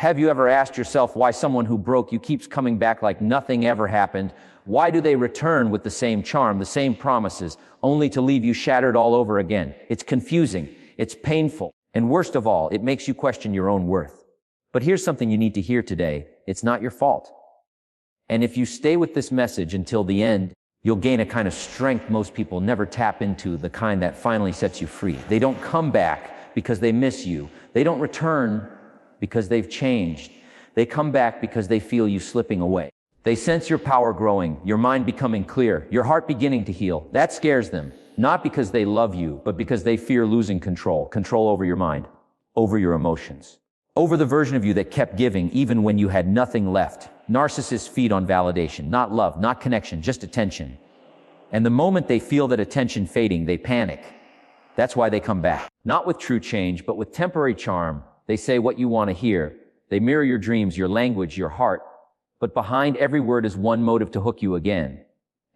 Have you ever asked yourself why someone who broke you keeps coming back like nothing ever happened? Why do they return with the same charm, the same promises, only to leave you shattered all over again? It's confusing, it's painful, and worst of all, it makes you question your own worth. But here's something you need to hear today. It's not your fault. And if you stay with this message until the end, you'll gain a kind of strength most people never tap into, the kind that finally sets you free. They don't come back because they miss you. They don't return because they've changed. They come back because they feel you slipping away. They sense your power growing, your mind becoming clear, your heart beginning to heal. That scares them, not because they love you, but because they fear losing control over your mind, over your emotions, over the version of you that kept giving even when you had nothing left. Narcissists feed on validation, not love, not connection, just attention. And the moment they feel that attention fading, they panic. That's why they come back. Not with true change, but with temporary charm. They say what you want to hear. They mirror your dreams, your language, your heart. But behind every word is one motive: to hook you again.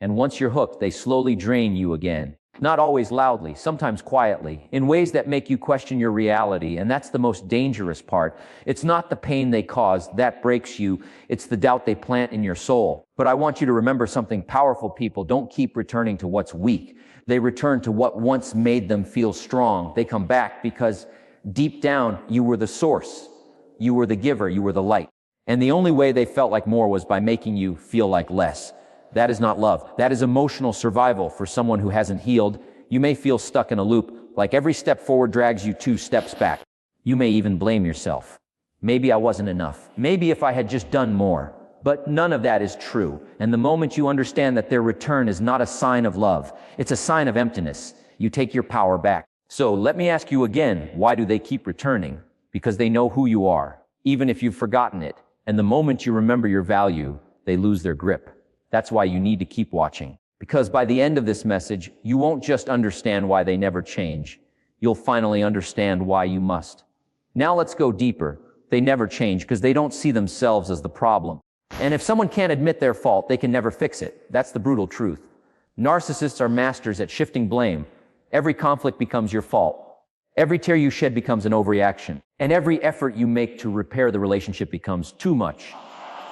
And once you're hooked, they slowly drain you again. Not always loudly, sometimes quietly, in ways that make you question your reality. And that's the most dangerous part. It's not the pain they cause that breaks you. It's the doubt they plant in your soul. But I want you to remember something. Powerful people don't keep returning to what's weak. They return to what once made them feel strong. They come back because deep down, you were the source. You were the giver. You were the light. And the only way they felt like more was by making you feel like less. That is not love. That is emotional survival for someone who hasn't healed. You may feel stuck in a loop, like every step forward drags you 2 steps back. You may even blame yourself. Maybe I wasn't enough. Maybe if I had just done more. But none of that is true. And the moment you understand that their return is not a sign of love, it's a sign of emptiness, you take your power back. So let me ask you again, why do they keep returning? Because they know who you are, even if you've forgotten it. And the moment you remember your value, they lose their grip. That's why you need to keep watching. Because by the end of this message, you won't just understand why they never change. You'll finally understand why you must. Now let's go deeper. They never change because they don't see themselves as the problem. And if someone can't admit their fault, they can never fix it. That's the brutal truth. Narcissists are masters at shifting blame. Every conflict becomes your fault. Every tear you shed becomes an overreaction. And every effort you make to repair the relationship becomes too much.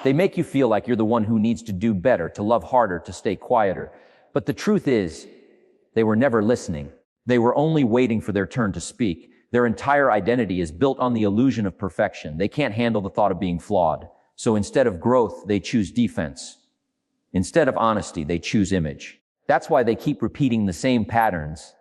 They make you feel like you're the one who needs to do better, to love harder, to stay quieter. But the truth is, they were never listening. They were only waiting for their turn to speak. Their entire identity is built on the illusion of perfection. They can't handle the thought of being flawed. So instead of growth, they choose defense. Instead of honesty, they choose image. That's why they keep repeating the same patterns,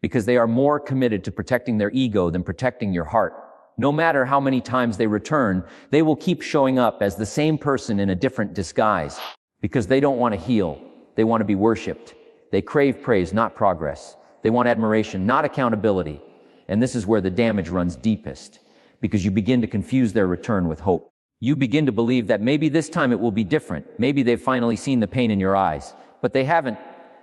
because they are more committed to protecting their ego than protecting your heart. No matter how many times they return, they will keep showing up as the same person in a different disguise, because they don't want to heal. They want to be worshipped. They crave praise, not progress. They want admiration, not accountability. And this is where the damage runs deepest, because you begin to confuse their return with hope. You begin to believe that maybe this time it will be different. Maybe they've finally seen the pain in your eyes, but they haven't.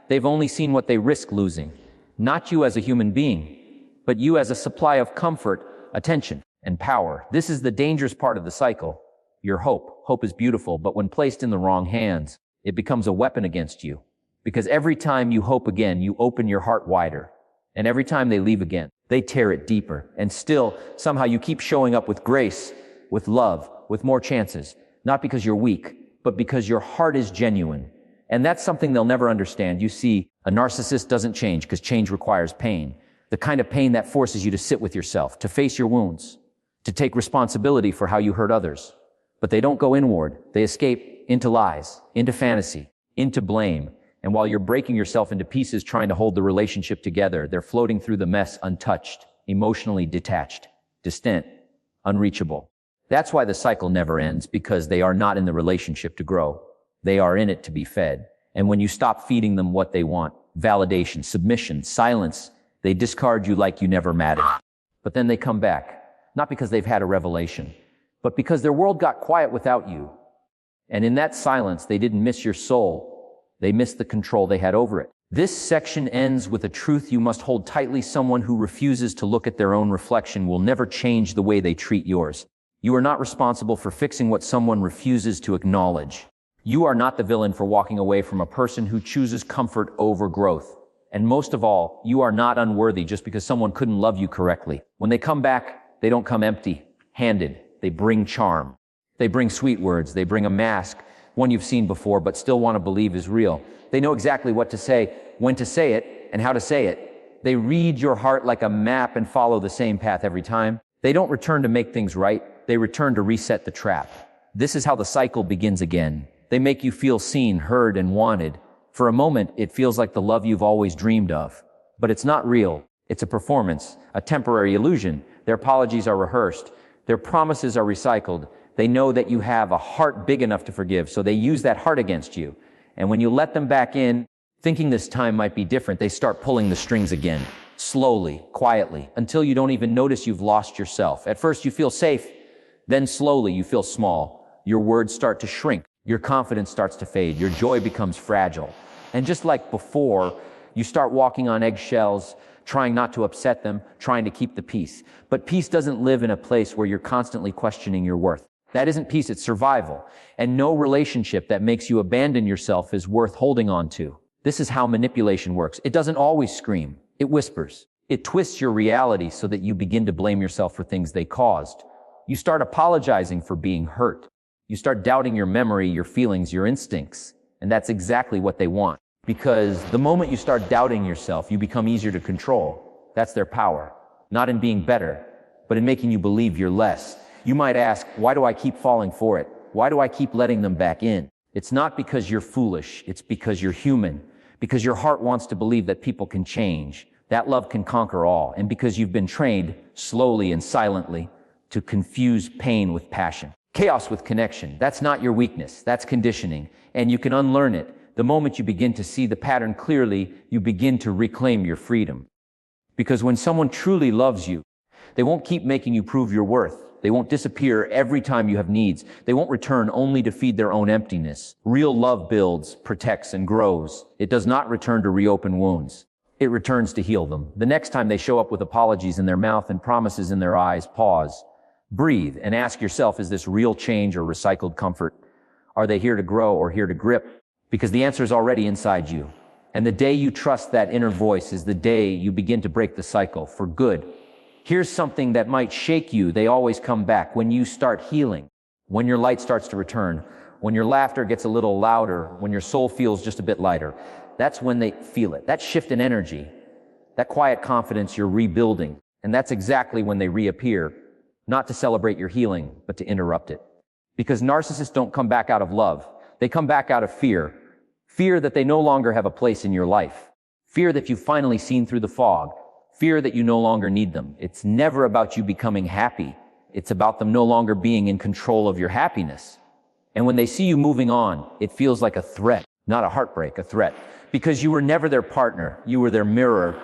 They've only seen what they risk losing. Not you as a human being, but you as a supply of comfort, attention, and power. This is the dangerous part of the cycle. Your hope. Hope is beautiful, but when placed in the wrong hands, it becomes a weapon against you. Because every time you hope again, you open your heart wider. And every time they leave again, they tear it deeper. And still, somehow you keep showing up with grace, with love, with more chances. Not because you're weak, but because your heart is genuine. And that's something they'll never understand. You see, a narcissist doesn't change because change requires pain. The kind of pain that forces you to sit with yourself, to face your wounds, to take responsibility for how you hurt others. But they don't go inward. They escape into lies, into fantasy, into blame. And while you're breaking yourself into pieces trying to hold the relationship together, they're floating through the mess untouched, emotionally detached, distant, unreachable. That's why the cycle never ends, because they are not in the relationship to grow. They are in it to be fed. And when you stop feeding them what they want, validation, submission, silence, they discard you like you never mattered. But then they come back, not because they've had a revelation, but because their world got quiet without you. And in that silence, they didn't miss your soul. They missed the control they had over it. This section ends with a truth you must hold tightly. Someone who refuses to look at their own reflection will never change the way they treat yours. You are not responsible for fixing what someone refuses to acknowledge. You are not the villain for walking away from a person who chooses comfort over growth. And most of all, you are not unworthy just because someone couldn't love you correctly. When they come back, they don't come empty-handed. They bring charm. They bring sweet words. They bring a mask, one you've seen before but still want to believe is real. They know exactly what to say, when to say it, and how to say it. They read your heart like a map and follow the same path every time. They don't return to make things right. They return to reset the trap. This is how the cycle begins again. They make you feel seen, heard, and wanted. For a moment, it feels like the love you've always dreamed of. But it's not real. It's a performance, a temporary illusion. Their apologies are rehearsed. Their promises are recycled. They know that you have a heart big enough to forgive, so they use that heart against you. And when you let them back in, thinking this time might be different, they start pulling the strings again. Slowly, quietly, until you don't even notice you've lost yourself. At first you feel safe, then slowly you feel small. Your words start to shrink. Your confidence starts to fade. Your joy becomes fragile. And just like before, you start walking on eggshells, trying not to upset them, trying to keep the peace. But peace doesn't live in a place where you're constantly questioning your worth. That isn't peace, it's survival. And no relationship that makes you abandon yourself is worth holding on to. This is how manipulation works. It doesn't always scream. It whispers. It twists your reality so that you begin to blame yourself for things they caused. You start apologizing for being hurt. You start doubting your memory, your feelings, your instincts. And that's exactly what they want. Because the moment you start doubting yourself, you become easier to control. That's their power. Not in being better, but in making you believe you're less. You might ask, why do I keep falling for it? Why do I keep letting them back in? It's not because you're foolish. It's because you're human. Because your heart wants to believe that people can change. That love can conquer all. And because you've been trained, slowly and silently, to confuse pain with passion. Chaos with connection. That's not your weakness. That's conditioning. And you can unlearn it. The moment you begin to see the pattern clearly, you begin to reclaim your freedom. Because when someone truly loves you, they won't keep making you prove your worth. They won't disappear every time you have needs. They won't return only to feed their own emptiness. Real love builds, protects, and grows. It does not return to reopen wounds. It returns to heal them. The next time they show up with apologies in their mouth and promises in their eyes, pause. Breathe and ask yourself, is this real change or recycled comfort? Are they here to grow or here to grip? Because the answer is already inside you. And the day you trust that inner voice is the day you begin to break the cycle for good. Here's something that might shake you. They always come back when you start healing, when your light starts to return, when your laughter gets a little louder, when your soul feels just a bit lighter. That's when they feel it. That shift in energy, that quiet confidence you're rebuilding. And that's exactly when they reappear. Not to celebrate your healing, but to interrupt it. Because narcissists don't come back out of love. They come back out of fear. Fear that they no longer have a place in your life. Fear that you've finally seen through the fog. Fear that you no longer need them. It's never about you becoming happy. It's about them no longer being in control of your happiness. And when they see you moving on, it feels like a threat, not a heartbreak, a threat. Because you were never their partner. You were their mirror.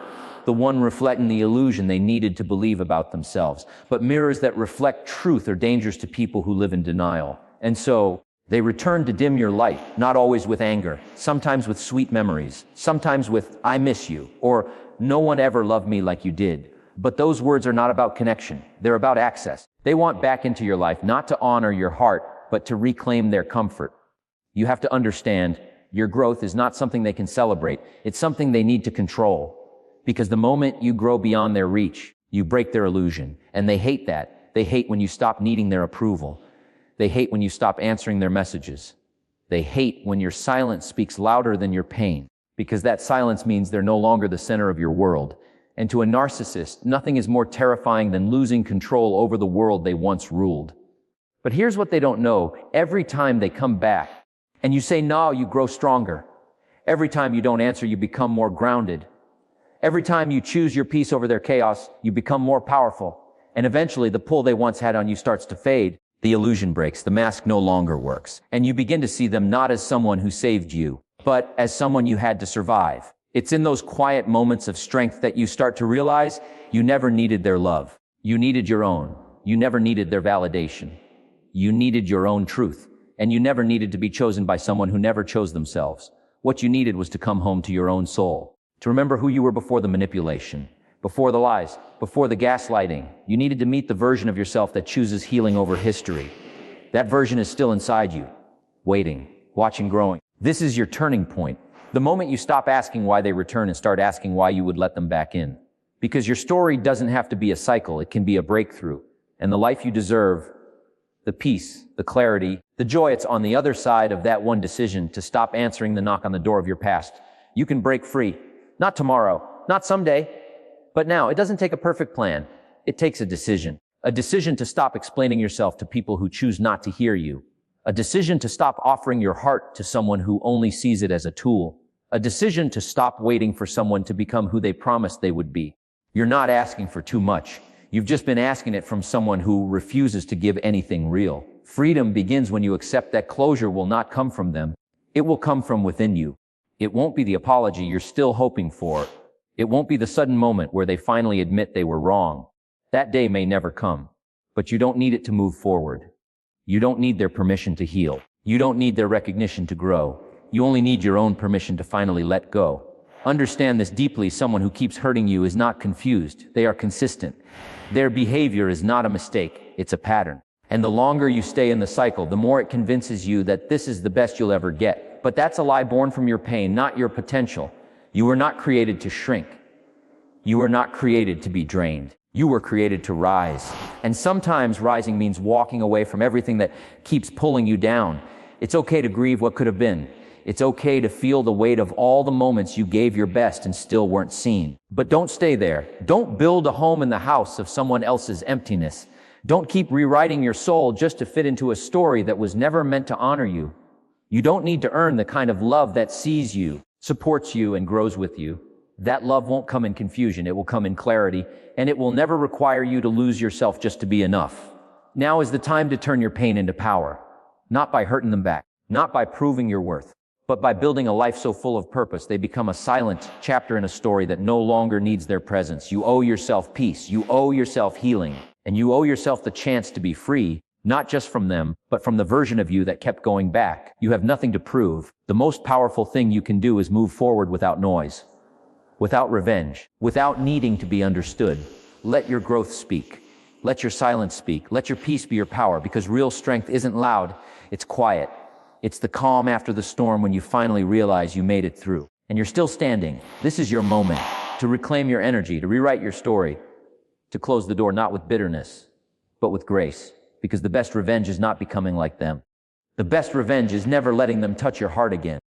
The one reflecting the illusion they needed to believe about themselves. But mirrors that reflect truth are dangerous to people who live in denial. And so, they return to dim your light, not always with anger, sometimes with sweet memories, sometimes with, I miss you, or no one ever loved me like you did. But those words are not about connection. They're about access. They want back into your life, not to honor your heart, but to reclaim their comfort. You have to understand, your growth is not something they can celebrate. It's something they need to control. Because the moment you grow beyond their reach, you break their illusion. And they hate that. They hate when you stop needing their approval. They hate when you stop answering their messages. They hate when your silence speaks louder than your pain. Because that silence means they're no longer the center of your world. And to a narcissist, nothing is more terrifying than losing control over the world they once ruled. But here's what they don't know. Every time they come back, and you say no, you grow stronger. Every time you don't answer, you become more grounded. Every time you choose your peace over their chaos, you become more powerful. And eventually, the pull they once had on you starts to fade. The illusion breaks. The mask no longer works. And you begin to see them not as someone who saved you, but as someone you had to survive. It's in those quiet moments of strength that you start to realize you never needed their love. You needed your own. You never needed their validation. You needed your own truth. And you never needed to be chosen by someone who never chose themselves. What you needed was to come home to your own soul. To remember who you were before the manipulation, before the lies, before the gaslighting. You needed to meet the version of yourself that chooses healing over history. That version is still inside you, waiting, watching, growing. This is your turning point. The moment you stop asking why they return and start asking why you would let them back in. Because your story doesn't have to be a cycle, it can be a breakthrough. And the life you deserve the peace, the clarity, the joy. It's on the other side of that one decision to stop answering the knock on the door of your past. You can break free. Not tomorrow, not someday, but now. It doesn't take a perfect plan. It takes a decision. A decision to stop explaining yourself to people who choose not to hear you. A decision to stop offering your heart to someone who only sees it as a tool. A decision to stop waiting for someone to become who they promised they would be. You're not asking for too much. You've just been asking it from someone who refuses to give anything real. Freedom begins when you accept that closure will not come from them. It will come from within you. It won't be the apology you're still hoping for. It won't be the sudden moment where they finally admit they were wrong. That day may never come, but you don't need it to move forward. You don't need their permission to heal. You don't need their recognition to grow. You only need your own permission to finally let go. Understand this deeply. Someone who keeps hurting you is not confused. They are consistent. Their behavior is not a mistake. It's a pattern. And the longer you stay in the cycle, the more it convinces you that this is the best you'll ever get. But that's a lie born from your pain, not your potential. You were not created to shrink. You were not created to be drained. You were created to rise. And sometimes rising means walking away from everything that keeps pulling you down. It's okay to grieve what could have been. It's okay to feel the weight of all the moments you gave your best and still weren't seen. But don't stay there. Don't build a home in the house of someone else's emptiness. Don't keep rewriting your soul just to fit into a story that was never meant to honor you. You don't need to earn the kind of love that sees you, supports you, and grows with you. That love won't come in confusion. It will come in clarity, and it will never require you to lose yourself just to be enough. Now is the time to turn your pain into power, not by hurting them back, not by proving your worth, but by building a life so full of purpose they become a silent chapter in a story that no longer needs their presence. You owe yourself peace, you owe yourself healing, and you owe yourself the chance to be free, not just from them, but from the version of you that kept going back. You have nothing to prove. The most powerful thing you can do is move forward without noise, without revenge, without needing to be understood. Let your growth speak. Let your silence speak. Let your peace be your power, because real strength isn't loud, it's quiet. It's the calm after the storm when you finally realize you made it through. And you're still standing. This is your moment to reclaim your energy, to rewrite your story, to close the door not with bitterness, but with grace. Because the best revenge is not becoming like them. The best revenge is never letting them touch your heart again.